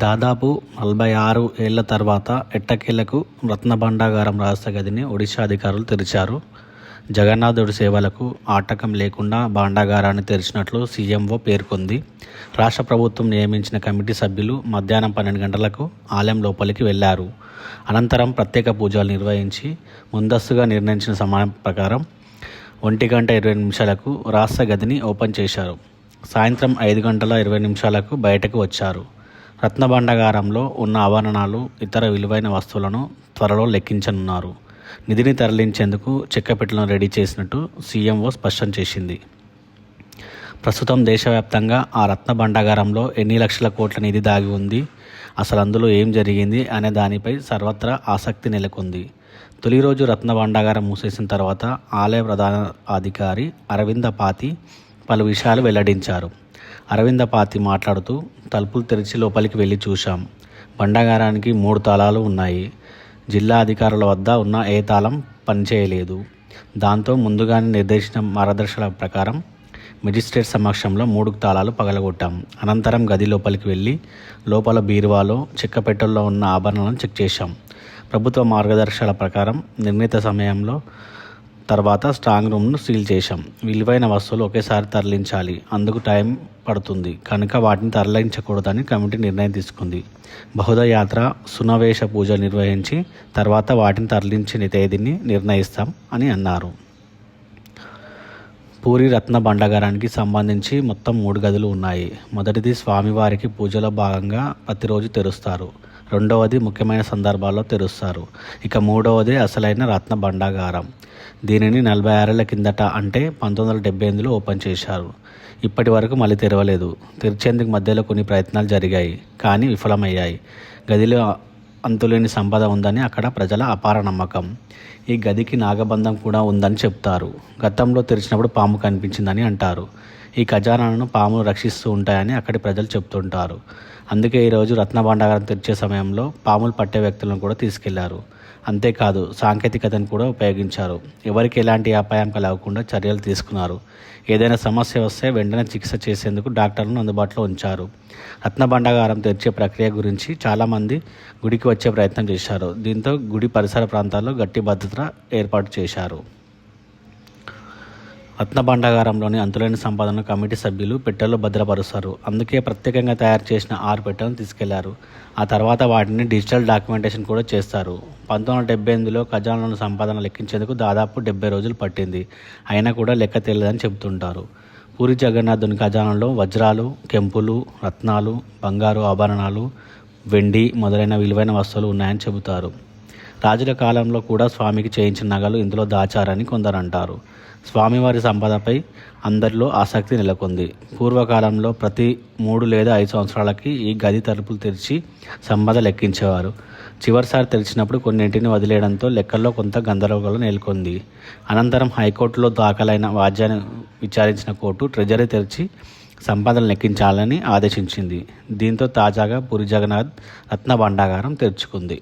దాదాపు 46 ఏళ్ల తర్వాత ఎట్టకేలకు రత్నభండాగారం రహస్య గదిని ఒడిషా అధికారులు తెరిచారు. జగన్నాథుడి సేవలకు ఆటంకం లేకుండా భాండాగారాన్ని తెరిచినట్లు సీఎంఓ పేర్కొంది. రాష్ట్ర ప్రభుత్వం నియమించిన కమిటీ సభ్యులు మధ్యాహ్నం 12 గంటలకు ఆలయం లోపలికి వెళ్లారు. అనంతరం ప్రత్యేక పూజలు నిర్వహించి ముందస్తుగా నిర్ణయించిన సమయం ప్రకారం 1:20 రహస్య గదిని ఓపెన్ చేశారు. సాయంత్రం 5:20 బయటకు వచ్చారు. రత్నభండాగారంలో ఉన్న ఆభరణాలు, ఇతర విలువైన వస్తువులను త్వరలో లెక్కించనున్నారు. నిధిని తరలించేందుకు చెక్కపెట్టెలను రెడీ చేసినట్టు సీఎంఓ స్పష్టం చేసింది. ప్రస్తుతం దేశవ్యాప్తంగా ఆ రత్నభండాగారంలో ఎన్ని లక్షల కోట్ల నిధి దాగి ఉంది, అసలు అందులో ఏం జరిగింది అనే దానిపై సర్వత్రా ఆసక్తి నెలకొంది. తొలి రోజు రత్నభండాగారం మూసేసిన తర్వాత ఆలయ ప్రధాన అధికారి అరవింద పాతి పలు విషయాలు వెల్లడించారు. అరవింద పాతి మాట్లాడుతూ, తలుపులు తెరిచి లోపలికి వెళ్ళి చూశాం. భండాగారానికి 3 తాళాలు ఉన్నాయి. జిల్లా అధికారుల వద్ద ఉన్న ఏ తాళం పనిచేయలేదు. దాంతో ముందుగానే నిర్దేశించిన మార్గదర్శకాల ప్రకారం మెజిస్ట్రేట్ సమక్షంలో 3 తాళాలు పగలగొట్టాం. అనంతరం గది లోపలికి వెళ్ళి లోపల బీరువాలో, చెక్కపెట్టెల్లో ఉన్న ఆభరణాలను చెక్ చేశాం. ప్రభుత్వ మార్గదర్శకాల ప్రకారం నిర్ణీత సమయంలో తర్వాత స్ట్రాంగ్ రూమ్ను సీల్ చేశాం. విలువైన వస్తువులు ఒకేసారి తరలించాలి, అందుకు టైం పడుతుంది కనుక వాటిని తరలించకూడదని కమిటీ నిర్ణయం తీసుకుంది. బహుదా యాత్ర, సునవేష పూజలు నిర్వహించి తర్వాత వాటిని తరలించిన తేదీని నిర్ణయిస్తాం అని అన్నారు. పూరి రత్న భండాగారానికి సంబంధించి మొత్తం 3 గదులు ఉన్నాయి. మొదటిది స్వామివారికి పూజలో భాగంగా ప్రతిరోజు తెరుస్తారు. రెండవది ముఖ్యమైన సందర్భాల్లో తెరుస్తారు. ఇక మూడవది అసలైన రత్న భండాగారం. దీనిని 46 ఏళ్ల కిందట అంటే 1978లో ఓపెన్ చేశారు. ఇప్పటి వరకు మళ్ళీ తెరవలేదు. తెరిచేందుకు మధ్యలో కొన్ని ప్రయత్నాలు జరిగాయి, కానీ విఫలమయ్యాయి. గదిలో అంతులేని సంపద ఉందని అక్కడ ప్రజల అపార నమ్మకం. ఈ గదికి నాగబంధం కూడా ఉందని చెప్తారు. గతంలో తెరిచినప్పుడు పాము కనిపించిందని అంటారు. ఈ ఖజానాను పాములు రక్షిస్తూ ఉంటాయని అక్కడి ప్రజలు చెప్తుంటారు. అందుకే ఈరోజు రత్నభండాగారం తెరిచే సమయంలో పాములు పట్టే వ్యక్తులను కూడా తీసుకెళ్లారు. అంతేకాదు సాంకేతికతను కూడా ఉపయోగించారు. ఎవరికి ఎలాంటి అపాయం కలగకుండా చర్యలు తీసుకున్నారు. ఏదైనా సమస్య వస్తే వెంటనే చికిత్స చేసేందుకు డాక్టర్లను అందుబాటులో ఉంచారు. రత్నభండాగారం తెరిచే ప్రక్రియ గురించి చాలామంది గుడికి వచ్చే ప్రయత్నం చేశారు. దీంతో గుడి పరిసర ప్రాంతాల్లో గట్టి భద్రత ఏర్పాటు చేశారు. రత్నభండాగారంలోని అంతులేని సంపదను కమిటీ సభ్యులు పెట్టెల్లో భద్రపరుస్తారు. అందుకే ప్రత్యేకంగా తయారు చేసిన 6 పెట్టెలను తీసుకెళ్లారు. ఆ తర్వాత వాటిని డిజిటల్ డాక్యుమెంటేషన్ కూడా చేస్తారు. 1978లో ఖజానాలోని సంపదను లెక్కించేందుకు దాదాపు 70 రోజులు పట్టింది. అయినా కూడా లెక్క తెలియదని చెబుతుంటారు. పూరి జగన్నాథుని ఖజానాలో వజ్రాలు, కెంపులు, రత్నాలు, బంగారు ఆభరణాలు, వెండి మొదలైన విలువైన వస్తువులు ఉన్నాయని చెబుతారు. రాజుల కాలంలో కూడా స్వామికి చేయించిన నగలు ఇందులో దాచారని కొందరు అంటారు. స్వామివారి సంపదపై అందరిలో ఆసక్తి నెలకొంది. పూర్వకాలంలో ప్రతి 3 లేదా 5 సంవత్సరాలకి ఈ గది తలుపులు తెరిచి సంపద లెక్కించేవారు. చివరిసారి తెరిచినప్పుడు కొన్నింటిని వదిలేయడంతో లెక్కల్లో కొంత గందరగోళం నెలకొంది. అనంతరం హైకోర్టులో దాఖలైన వ్యాజ్యాన్ని విచారించిన కోర్టు ట్రెజరీ తెరిచి సంపదను లెక్కించాలని ఆదేశించింది. దీంతో తాజాగా పూరి జగన్నాథ్ రత్న భండాగారం తెరుచుకుంది.